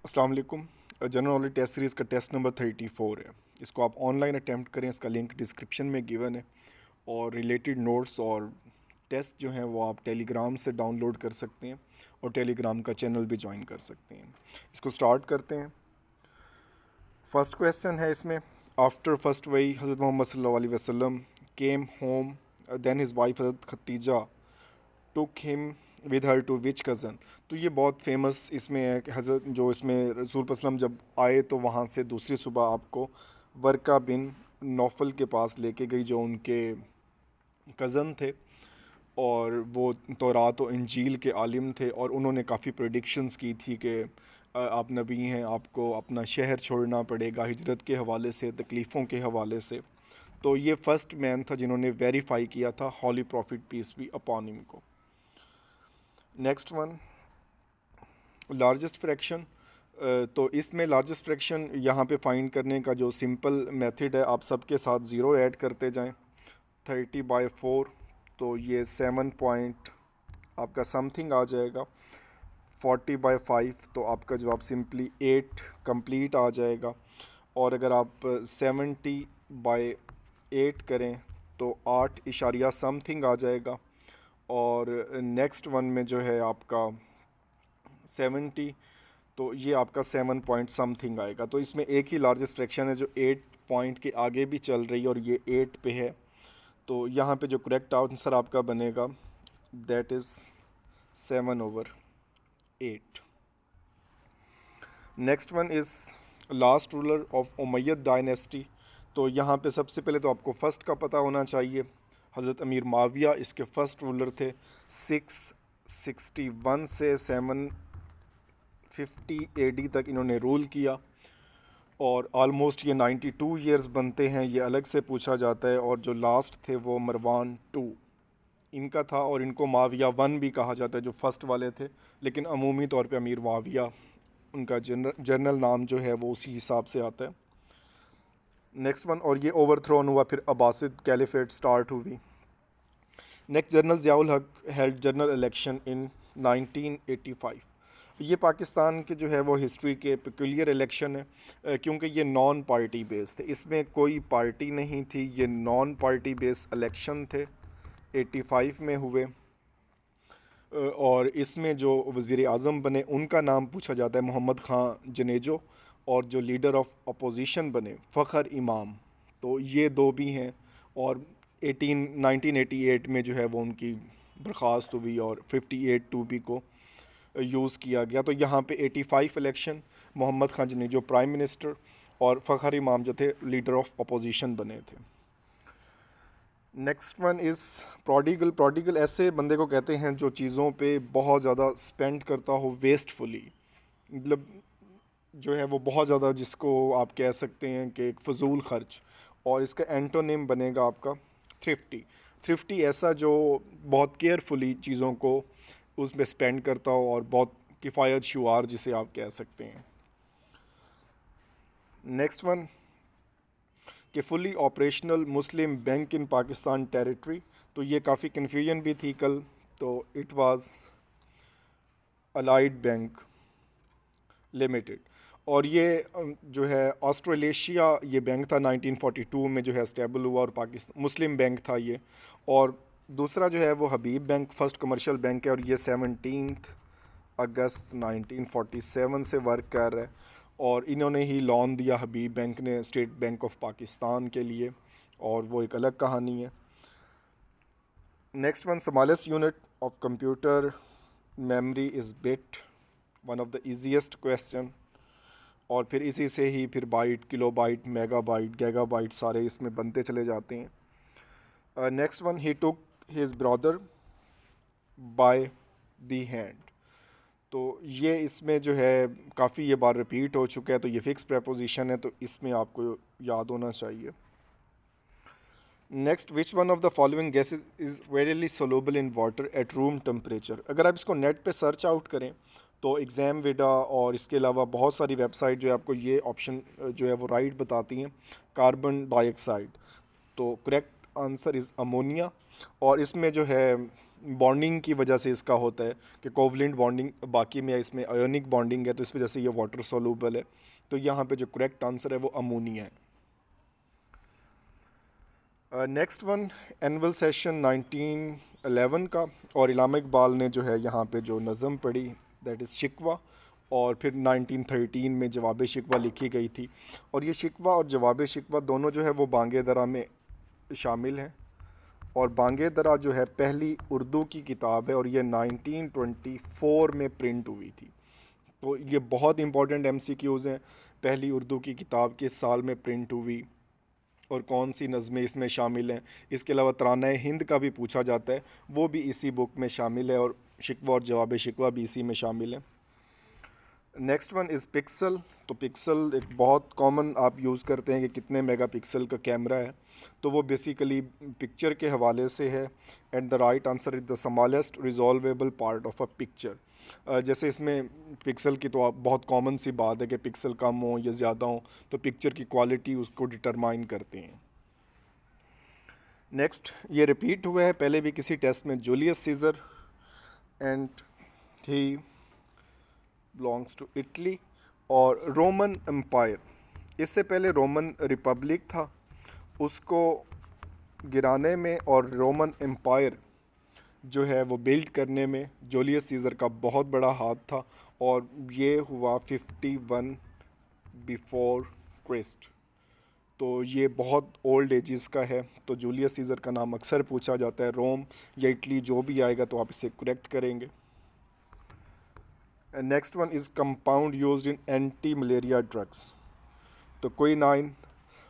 अस्सलाम वालेकुम। General knowledge test series का टेस्ट नंबर 34 है। इसको आप ऑनलाइन अटैम्प्ट करें, इसका लिंक डिस्क्रिप्शन में गिवन है। और रिलेटेड नोट्स और टेस्ट जो हैं वो आप टेलीग्राम से डाउनलोड कर सकते हैं और टेलीग्राम का चैनल भी ज्वाइन कर सकते हैं। इसको स्टार्ट करते हैं। फर्स्ट क्वेश्चन है इसमें, आफ्टर फर्स्ट वही हज़रत मोहम्मद सल्लल्लाहु अलैहि वसल्लम came home, then his wife हज़रत Khadija took him with her to which cousin. तो ये बहुत फेमस इसमें है कि हज़रत जो इसमें रसूल वसल्लम जब आए तो वहाँ से दूसरी सुबह आपको वर्का बिन नौफल के पास लेके गई, जो उनके कज़न थे और वो तौरात और इंजील के आलिम थे। और उन्होंने काफ़ी प्रेडिक्शंस की थी कि आप नबी हैं, आपको अपना शहर छोड़ना पड़ेगा हिजरत के हवाले से, तकलीफ़ों के हवाले से। तो ये फ़र्स्ट मैन था जिन्होंने वेरीफाई किया था holy prophet peace be upon him को। Next one, largest fraction. तो इसमें लार्जेस्ट फ्रैक्शन यहाँ पे फाइंड करने का जो सिंपल मेथड है, आप सबके साथ ज़ीरो ऐड करते जाएं। 30/4 तो ये 7 पॉइंट आपका समथिंग आ जाएगा। 40/5 तो आपका जवाब सिंपली 8 कंप्लीट आ जाएगा। और अगर आप 70/8 करें तो 8 इशारिया समथिंग आ जाएगा। और नेक्स्ट वन में जो है आपका 70, तो ये आपका 7 पॉइंट समथिंग आएगा। तो इसमें एक ही लार्जेस्ट फ्रैक्शन है जो 8 पॉइंट के आगे भी चल रही है और ये 8 पे है। तो यहाँ पे जो करेक्ट आंसर आपका बनेगा that is 7/8। Next one is last ruler of Umayyad dynasty. तो यहाँ पे सबसे पहले तो आपको फ़र्स्ट का पता होना चाहिए। हज़रत अमीर माविया इसके फ़र्स्ट रूलर थे। 661 से 750 AD तक इन्होंने रूल किया और ऑलमोस्ट ये 92 ईयर्स बनते हैं, ये अलग से पूछा जाता है। और जो लास्ट थे वो मरवान टू इनका था, और इनको माविया वन भी कहा जाता है जो फर्स्ट वाले थे, लेकिन अमूमी तौर पे अमीर माविया उनका जनरल नाम जो है वो उसी हिसाब से आता है। नेक्स्ट वन, और ये ओवरथ्रोन हुआ, फिर अब्बासिद कैलिफेट स्टार्ट हुई। नेक्स्ट, जनरल ज़ियाउल हक हेल्ड जनरल इलेक्शन इन 1985। ये पाकिस्तान के जो है वो हिस्ट्री के पेक्यूलियर इलेक्शन है, क्योंकि ये नॉन पार्टी बेस्ड थे, इसमें कोई पार्टी नहीं थी, ये नॉन पार्टी बेस्ड इलेक्शन थे। 85 में हुए। और इसमें जो वज़ीर आज़म बने उनका नाम पूछा जाता है मोहम्मद ख़ान जनेजो, और जो लीडर ऑफ अपोजिशन बने फ़खर इमाम। तो ये दो भी हैं। और 1988 में जो है वो उनकी बर्खास्त हुई और 58 2B को यूज़ किया गया। तो यहाँ पे 85 election Mohammad Khan Junejo prime minister और फ़खर इमाम जो थे लीडर ऑफ अपोजिशन बने थे। Next one is prodigal. Prodigal ऐसे बंदे को कहते हैं जो चीज़ों पे बहुत ज़्यादा स्पेंड करता हो वेस्टफुली, मतलब जो है वो बहुत ज़्यादा, जिसको आप कह सकते हैं कि एक फ़जूल खर्च। और इसका एंटोनिम बनेगा आपका थ्रिफ्टी। थ्रिफ्टी ऐसा जो बहुत केयरफुली चीज़ों को उसमें स्पेंड करता हो और बहुत किफ़ायत शुआर, जिसे आप कह सकते हैं। नेक्स्ट वन, कि फुली ऑपरेशनल मुस्लिम बैंक इन पाकिस्तान टेरिटरी। तो ये काफ़ी कन्फ्यूजन भी थी कल। तो it was allied bank limited. और ये जो है ऑस्ट्रेलेशिया ये बैंक था, 1942 में जो है स्टेबल हुआ, और पाकिस्तान मुस्लिम बैंक था ये। और दूसरा जो है वो हबीब बैंक फर्स्ट कमर्शियल बैंक है, और ये 17 अगस्त 1947 से वर्क कर रहा है। और इन्होंने ही लोन दिया हबीब बैंक ने स्टेट बैंक ऑफ पाकिस्तान के लिए, और वो एक अलग कहानी है। Next one, smallest unit of computer memory is bit, one of the easiest question. और फिर इसी से ही फिर बाइट, किलोबाइट, मेगाबाइट, गैगाबाइट सारे इसमें बनते चले जाते हैं। Next one, he took his brother by the hand. तो ये इसमें जो है काफ़ी ये बार रिपीट हो चुका है, तो ये फिक्स प्रपोजिशन है, तो इसमें आपको याद होना चाहिए। Next, which one of the following gases is readily soluble in water at room temperature. अगर आप इसको नेट पे सर्च आउट करें तो एग्ज़ाम विडा और इसके अलावा बहुत सारी वेबसाइट जो है आपको ये ऑप्शन जो है वो राइट बताती हैं, कार्बन डाइऑक्साइड। तो करेक्ट आंसर इज़ अमोनिया। और इसमें जो है बॉन्डिंग की वजह से इसका होता है कि कोवलेंट बॉन्डिंग बाकी में इसमें आयोनिक बॉन्डिंग है, तो इस वजह से ये वाटर सोलूबल है। तो यहाँ पे जो करेक्ट आंसर है वो अमोनिया है। नेक्स्ट वन, एनुअल सेशन 1911 का, और इलामा इकबाल ने जो है यहाँ पे जो नज़म पढ़ी दैट इज़ शिकवा, और फिर 1913 में जवाब शिकवा लिखी गई थी। और ये शिकवा और जवाब शिकवा दोनों जो है वो बांगे दरा में शामिल हैं। और बांगे दरा जो है पहली उर्दू की किताब है और ये 1924 में प्रिंट हुई थी। तो ये बहुत इंपॉर्टेंट MCQs हैं, पहली उर्दू की किताब किस साल में प्रिंट हुई और कौन सी नज़में इसमें शामिल हैं। इसके अलावा तराना हिंद का भी पूछा जाता है, वो भी इसी बुक में शामिल है, और शिकवा और जवाब शिकवा भी इसी में शामिल है। Next one is pixel. तो पिक्सल एक बहुत कॉमन आप यूज़ करते हैं कि कितने मेगापिक्सल का कैमरा है, तो वो बेसिकली पिक्चर के हवाले से है। And the right answer is the smallest resolvable part of a picture. जैसे इसमें पिक्सल की तो आप बहुत कॉमन सी बात है कि पिक्सल कम हो या ज़्यादा हो तो पिक्चर की क्वालिटी उसको डिटरमाइन करते हैं। नेक्स्ट, ये रिपीट हुआ है पहले भी किसी टेस्ट में, Julius Caesar and he belongs to Italy. और रोमन एम्पायर, इससे पहले रोमन रिपब्लिक था, उसको गिराने में और रोमन एम्पायर जो है वो बिल्ड करने में जूलियस सीज़र का बहुत बड़ा हाथ था, और ये हुआ 51 बिफोर क्रिस्ट। तो ये बहुत ओल्ड एजिस का है। तो जूलियस सीज़र का नाम अक्सर पूछा जाता है, रोम या इटली जो भी आएगा तो आप इसे करेक्ट करेंगे। Next one is compound used in anti malaria drugs. तो quinine,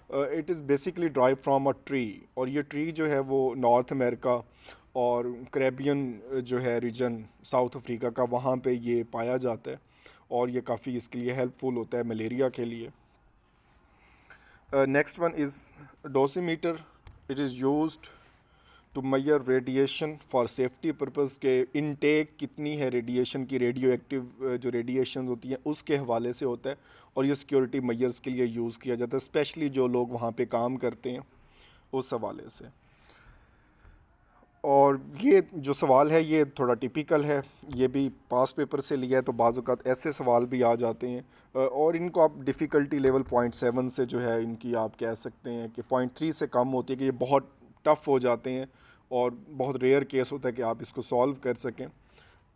it is basically derive from a tree, और ये ट्री जो है वो नॉर्थ अमेरिका और कैरेबियन जो है रीजन साउथ अफ्रीका का, वहाँ पे ये पाया जाता है, और ये काफ़ी इसके लिए हेल्पफुल होता है मलेरिया के लिए। Next one is dosimeter. It is used to measure radiation for safety purpose के इनटेक कितनी है रेडिएशन की, रेडियो एक्टिव जो रेडिएशन होती हैं उसके हवाले से होता है, और ये सिक्योरिटी मेजर्स के लिए यूज़ किया जाता है, स्पेशली जो लोग वहाँ पे काम करते हैं उस हवाले से। और ये जो सवाल है ये थोड़ा टिपिकल है, ये भी पास पेपर से लिया है, तो बाज़ औक़ात ऐसे सवाल भी आ जाते हैं, और इनको आप डिफ़िकल्टी लेवल 0.7 से जो है इनकी आप कह सकते हैं कि 0.3 से कम होती है कि ये बहुत टफ़ हो जाते हैं, और बहुत रेयर केस होता है कि आप इसको सॉल्व कर सकें,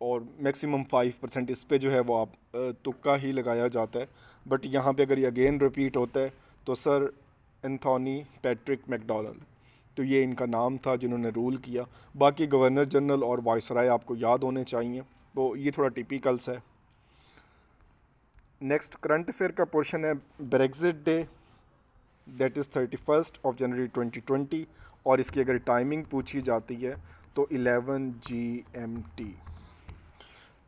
और मैक्सिमम 5% इस पे जो है वो आप तुक्का ही लगाया जाता है। बट यहाँ पे अगर ये अगेन रिपीट होता है तो सर एंथोनी पैट्रिक मैकडॉनल्ड, तो ये इनका नाम था जिन्होंने रूल किया। बाकी गवर्नर जनरल और वाइसराय आपको याद होने चाहिए, तो ये थोड़ा टिपिकल्स है। नेक्स्ट करंट अफेयर का पोर्शन है ब्रेग्जिट डे, दैट इज़ 31 जनवरी 2020, और इसकी अगर टाइमिंग पूछी जाती है तो 11 GMT।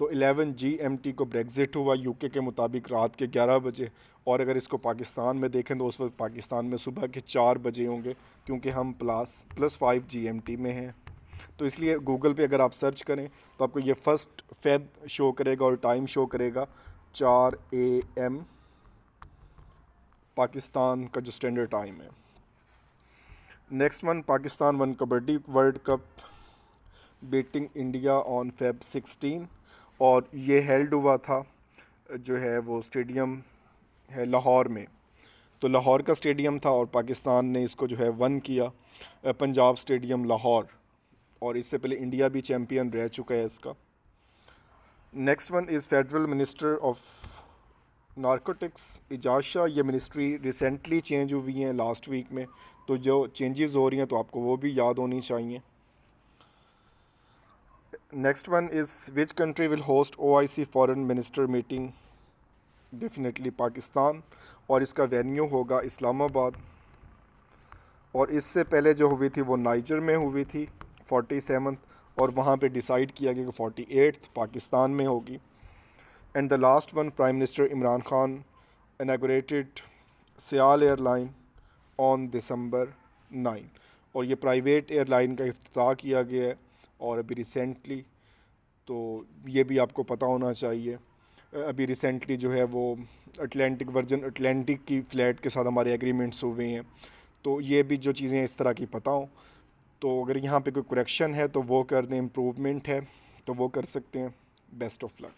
तो 11 GMT को ब्रेग्जिट हुआ यूके के मुताबिक रात के 11 बजे, और अगर इसको पाकिस्तान में देखें तो उस वक्त पाकिस्तान में सुबह के 4 बजे होंगे, क्योंकि हम +5 GMT में हैं। तो इसलिए गूगल पे अगर आप सर्च करें तो आपको ये 1 फेब शो करेगा और टाइम शो करेगा 4 AM पाकिस्तान का जो स्टैंडर्ड टाइम है। Next one, Pakistan one kabaddi world cup beating India on Feb 16, और ये हेल्ड हुआ था जो है वो स्टेडियम है लाहौर में। तो लाहौर का स्टेडियम था और पाकिस्तान ने इसको जो है वन किया, पंजाब स्टेडियम लाहौर, और इससे पहले इंडिया भी चैम्पियन रह चुका है इसका। Next one is federal minister of narcotics Ejaz Shah. ये मिनिस्ट्री रिसेंटली चेंज हुई हैं लास्ट वीक में, तो जो चेंजेस हो रही हैं तो आपको वो भी याद होनी चाहिए। Next one is which country will host OIC foreign minister meeting, definitely Pakistan, और इसका वेन्यू होगा इस्लामाबाद। और इससे पहले जो हुई थी वो नाइजर में हुई थी 47th, और वहाँ पे डिसाइड किया गया कि 48th पाकिस्तान में होगी। And the last one, prime minister Imran Khan inaugurated Sial airline on December 9, और ये प्राइवेट एयरलाइन का इफ्तिताह किया गया है और अभी रिसेंटली, तो ये भी आपको पता होना चाहिए। अभी रिसेंटली जो है वो वर्जन अटलांटिक की फ़्लाइट के साथ हमारे एग्रीमेंट्स हुए हैं, तो ये भी जो चीज़ें इस तरह की पता हों तो अगर यहाँ पे कोई करेक्शन है तो वो कर दें, इम्प्रूवमेंट है तो वो कर सकते हैं। Best of luck.